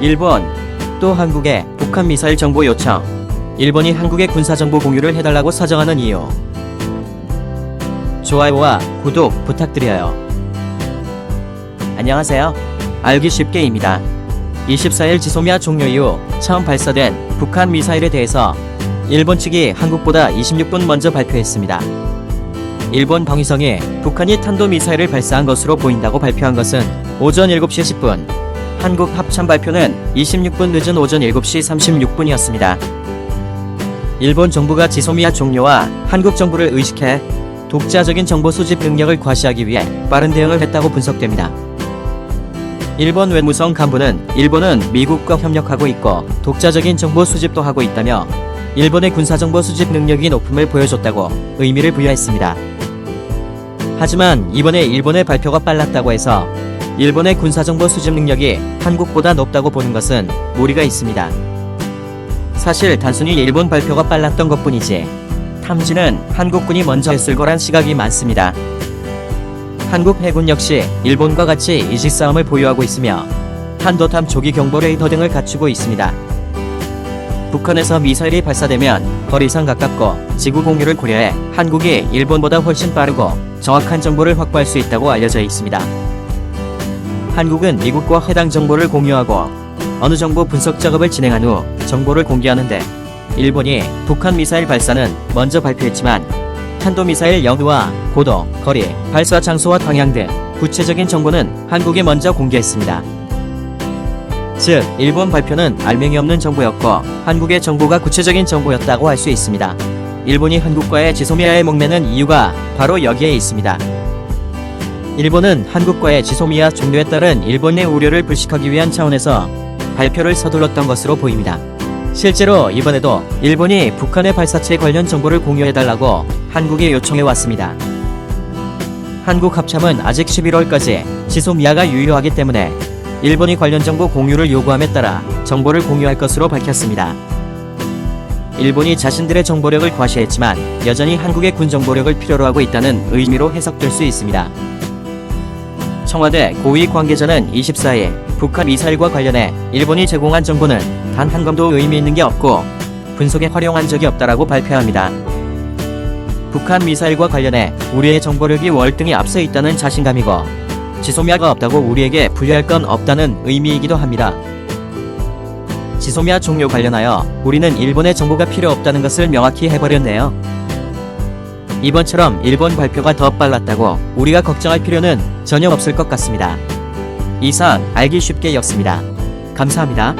일본, 또 한국에 북한 미사일 정보 요청. 일본이 한국의 군사정보 공유를 해달라고 사정하는 이유. 좋아요와 구독 부탁드려요. 안녕하세요. 알기 쉽게입니다. 24일 지소미아 종료 이후 처음 발사된 북한 미사일에 대해서 일본 측이 한국보다 26분 먼저 발표했습니다. 일본 방위성이 북한이 탄도미사일을 발사한 것으로 보인다고 발표한 것은 오전 7시 10분, 한국 합참 발표는 26분 늦은 오전 7시 36분이었습니다. 일본 정부가 지소미아 종료와 한국 정부를 의식해 독자적인 정보 수집 능력을 과시하기 위해 빠른 대응을 했다고 분석됩니다. 일본 외무성 간부는 일본은 미국과 협력하고 있고 독자적인 정보 수집도 하고 있다며 일본의 군사정보 수집 능력이 높음을 보여줬다고 의미를 부여했습니다. 하지만 이번에 일본의 발표가 빨랐다고 해서 일본의 군사정보 수집 능력이 한국보다 높다고 보는 것은 무리가 있습니다. 사실 단순히 일본 발표가 빨랐던 것뿐이지 탐지는 한국군이 먼저 했을 거란 시각이 많습니다. 한국 해군 역시 일본과 같이 이지싸움을 보유하고 있으며 한도탐 조기 경보 레이더 등을 갖추고 있습니다. 북한에서 미사일이 발사되면 거리상 가깝고 지구 공유를 고려해 한국이 일본보다 훨씬 빠르고 정확한 정보를 확보할 수 있다고 알려져 있습니다. 한국은 미국과 해당 정보를 공유하고 어느 정보 분석 작업을 진행한 후 정보를 공개하는데 일본이 북한 미사일 발사는 먼저 발표했지만 탄도미사일 연후와 고도, 거리, 발사 장소와 방향 등 구체적인 정보는 한국이 먼저 공개했습니다. 즉, 일본 발표는 알맹이 없는 정보였고 한국의 정보가 구체적인 정보였다고 할 수 있습니다. 일본이 한국과의 지소미아에 목매는 이유가 바로 여기에 있습니다. 일본은 한국과의 지소미아 종료에 따른 일본의 우려를 불식하기 위한 차원에서 발표를 서둘렀던 것으로 보입니다. 실제로 이번에도 일본이 북한의 발사체 관련 정보를 공유해달라고 한국에 요청해왔습니다. 한국 합참은 아직 11월까지 지소미아가 유효하기 때문에 일본이 관련 정보 공유를 요구함에 따라 정보를 공유할 것으로 밝혔습니다. 일본이 자신들의 정보력을 과시했지만 여전히 한국의 군 정보력을 필요로 하고 있다는 의미로 해석될 수 있습니다. 청와대 고위 관계자는 24일 북한 미사일과 관련해 일본이 제공한 정보는 단 한 검도 의미 있는 게 없고 분석에 활용한 적이 없다라고 발표합니다. 북한 미사일과 관련해 우리의 정보력이 월등히 앞서 있다는 자신감이고 지소미아가 없다고 우리에게 분리할 건 없다는 의미이기도 합니다. 지소미아 종료 관련하여 우리는 일본의 정보가 필요 없다는 것을 명확히 해버렸네요. 이번처럼 일본 발표가 더 빨랐다고 우리가 걱정할 필요는 전혀 없을 것 같습니다. 이상 알기 쉽게였습니다. 감사합니다.